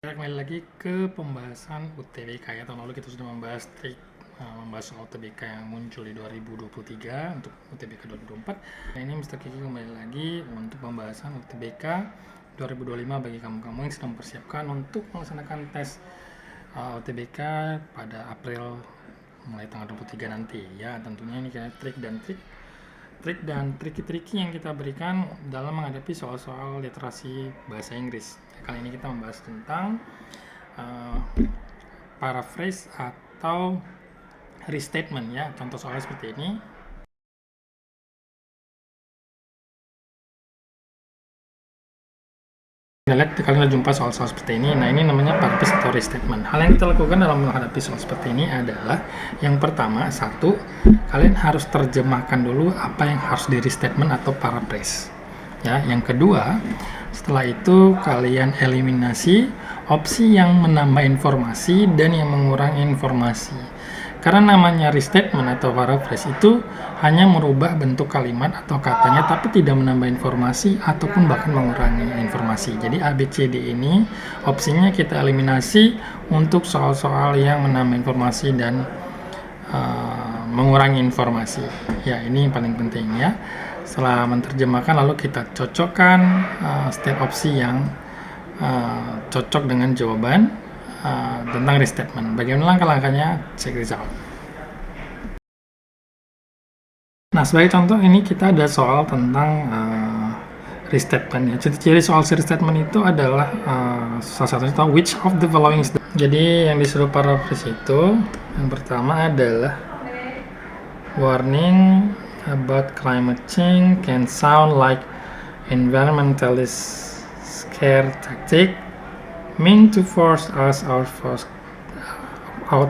Kembali lagi ke pembahasan UTBK ya. Tahun lalu kita sudah membahas soal UTBK yang muncul di 2023 untuk UTBK 2024. Nah, ini Mr. Kiki kembali lagi untuk pembahasan UTBK 2025 bagi kamu-kamu yang sedang mempersiapkan untuk melaksanakan tes UTBK pada April mulai tanggal 23 nanti ya. Tentunya ini kayak trik dan triki-triki yang kita berikan dalam menghadapi soal-soal literasi bahasa Inggris. Kali ini kita membahas tentang paraphrase atau restatement ya. Contoh soalnya seperti ini. Kita lihat kalian jumpa soal-soal seperti ini. Nah, ini namanya paraphrase atau restatement. Hal yang kita lakukan dalam menghadapi soal seperti ini adalah yang pertama, satu, kalian harus terjemahkan dulu apa yang harus di restatement atau paraphrase. Ya, yang kedua, setelah itu kalian eliminasi opsi yang menambah informasi dan yang mengurangi informasi. Karena namanya restatement atau paraphrase itu hanya merubah bentuk kalimat atau katanya tapi tidak menambah informasi ataupun bahkan mengurangi informasi. Jadi ABCD ini opsinya kita eliminasi untuk soal-soal yang menambah informasi dan mengurangi informasi. Ya, ini yang paling penting ya. Setelah menerjemahkan lalu kita cocokkan setiap opsi yang cocok dengan jawaban tentang restatement. Bagaimana langkah-langkahnya? Check this out. Nah, sebagai contoh ini kita ada soal tentang restatement ya. Ciri-ciri soal restatement itu adalah salah satunya tahu which of the following is the... Jadi yang disuruh paraphrase itu yang pertama adalah warning about climate change can sound like environmentalist scare tactic meant to force us out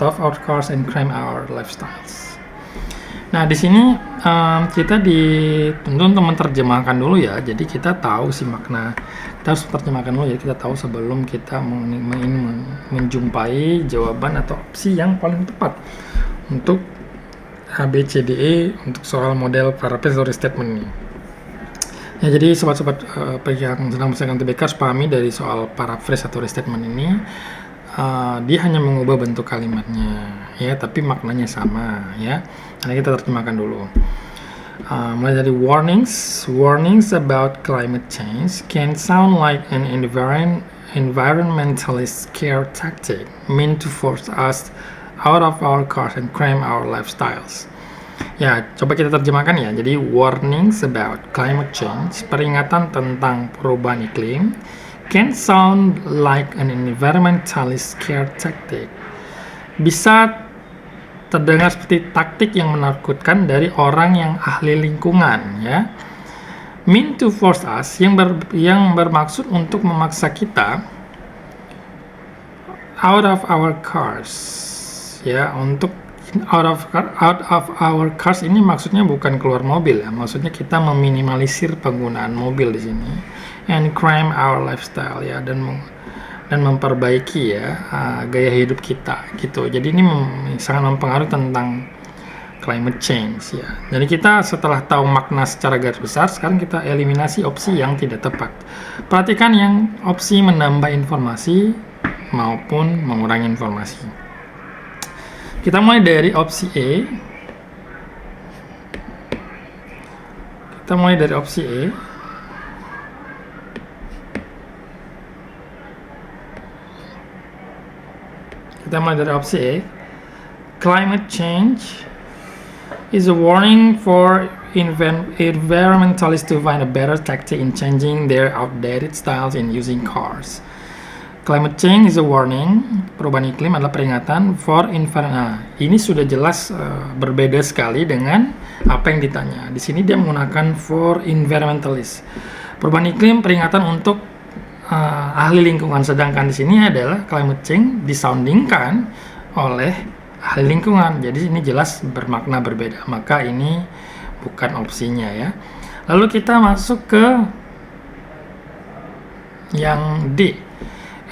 of our cars and crime our lifestyles. Nah, di sini kita dituntut untuk menerjemahkan dulu ya. Jadi kita tahu sih makna. Kita harus menerjemahkan dulu ya. Kita tahu sebelum kita menjumpai jawaban atau opsi yang paling tepat untuk ABCDE untuk soal model paraphrase atau restatement ini. Ya, jadi sobat-sobat yang sedang mengerjakan UTBK harus pahami dari soal paraphrase atau restatement ini, dia hanya mengubah bentuk kalimatnya, ya, tapi maknanya sama, ya. Nah, kita terjemahkan dulu. Mulai dari warnings about climate change can sound like an environmentalist scare tactic meant to force us out of our cars and cram our lifestyles. Ya, coba kita terjemahkan ya. Jadi warnings about climate change, peringatan tentang perubahan iklim, can sound like an environmentalist scare tactic. Bisa terdengar seperti taktik yang menakutkan dari orang yang ahli lingkungan ya. Mean to force us yang bermaksud untuk memaksa kita out of our cars ya, untuk out of our cars ini maksudnya bukan keluar mobil ya, maksudnya kita meminimalisir penggunaan mobil di sini, and crime our lifestyle ya, dan memperbaiki ya gaya hidup kita gitu. Jadi ini sangat mempengaruhi tentang climate change ya. Jadi kita setelah tahu makna secara garis besar, sekarang kita eliminasi opsi yang tidak tepat. Perhatikan yang opsi menambah informasi maupun mengurangi informasi. Kita mulai dari opsi E. Kita mulai dari opsi E. Climate change is a warning for environmentalists to find a better tactic in changing their outdated styles in using cars. Climate change is a warning, perubahan iklim adalah peringatan for environment. Nah, ini sudah jelas berbeda sekali dengan apa yang ditanya. Di sini dia menggunakan for environmentalist. Perubahan iklim peringatan untuk ahli lingkungan, sedangkan di sini adalah climate change disoundingkan oleh ahli lingkungan. Jadi ini jelas bermakna berbeda. Maka ini bukan opsinya ya. Lalu kita masuk ke yang D.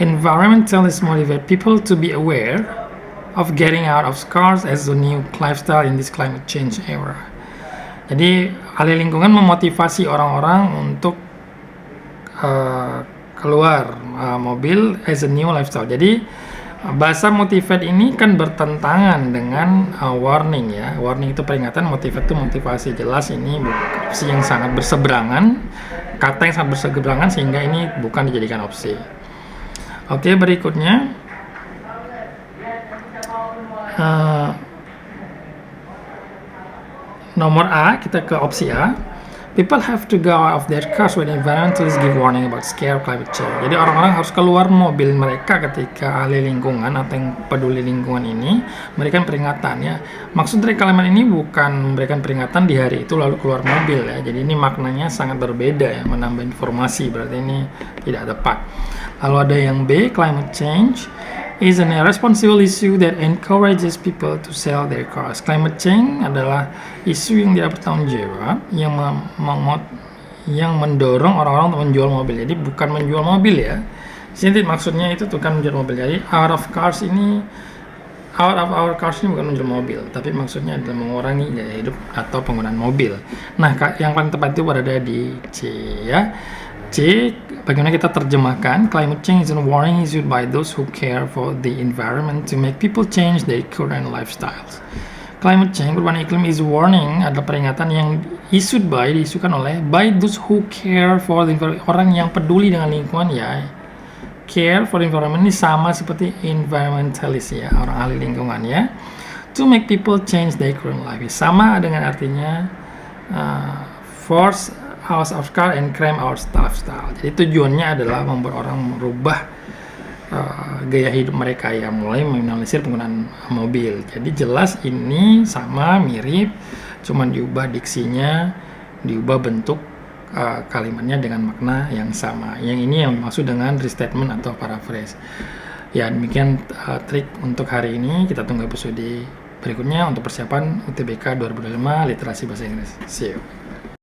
Environmentalists motivate people to be aware of getting out of cars as a new lifestyle in this climate change era. Jadi ahli lingkungan memotivasi orang-orang untuk keluar mobil as a new lifestyle. Jadi bahasa motivate ini kan bertentangan dengan warning ya. Warning itu peringatan, motivate itu motivasi. Jelas ini opsi yang sangat berseberangan, kata yang sangat berseberangan sehingga ini bukan dijadikan opsi. Oke, berikutnya nomor A, kita ke opsi A. People have to go out of their cars when environmentalists give warning about scare climate change. Jadi orang-orang harus keluar mobil mereka ketika ahli lingkungan atau yang peduli lingkungan ini memberikan peringatan ya. Maksud dari kalimat ini bukan memberikan peringatan di hari itu lalu keluar mobil ya. Jadi ini maknanya sangat berbeda ya, menambah informasi, berarti ini tidak tepat. Lalu ada yang B, climate change is an irresponsible issue that encourages people to sell their cars. Climate change adalah isu yang tidak bertanggung jawab yang mendorong orang-orang untuk menjual mobil. Jadi bukan menjual mobil ya. Sini maksudnya itu bukan menjual mobil. Jadi out of our cars ini bukan menjual mobil, tapi maksudnya adalah mengurangi gaya hidup atau penggunaan mobil. Nah, yang paling tepat itu berada di C ya. C, bagaimana kita terjemahkan? Climate change is a warning issued by those who care for the environment to make people change their current lifestyles. Climate change, perubahan iklim, is a warning, adalah peringatan yang diisukan oleh by those who care for the environment, orang yang peduli dengan lingkungan ya. Care for the environment ini sama seperti environmentalist ya, orang ahli lingkungan ya. To make people change their current life, sama dengan artinya force house of car and cram our lifestyle. Jadi tujuannya adalah membuat orang merubah gaya hidup mereka ya, mulai meminimalisir penggunaan mobil. Jadi jelas ini sama, mirip, cuman diubah diksinya, diubah bentuk kalimatnya dengan makna yang sama. Yang ini yang dimaksud dengan restatement atau paraphrase. Ya, demikian trik untuk hari ini. Kita tunggu episode berikutnya untuk persiapan UTBK 2025 literasi bahasa Inggris. See you.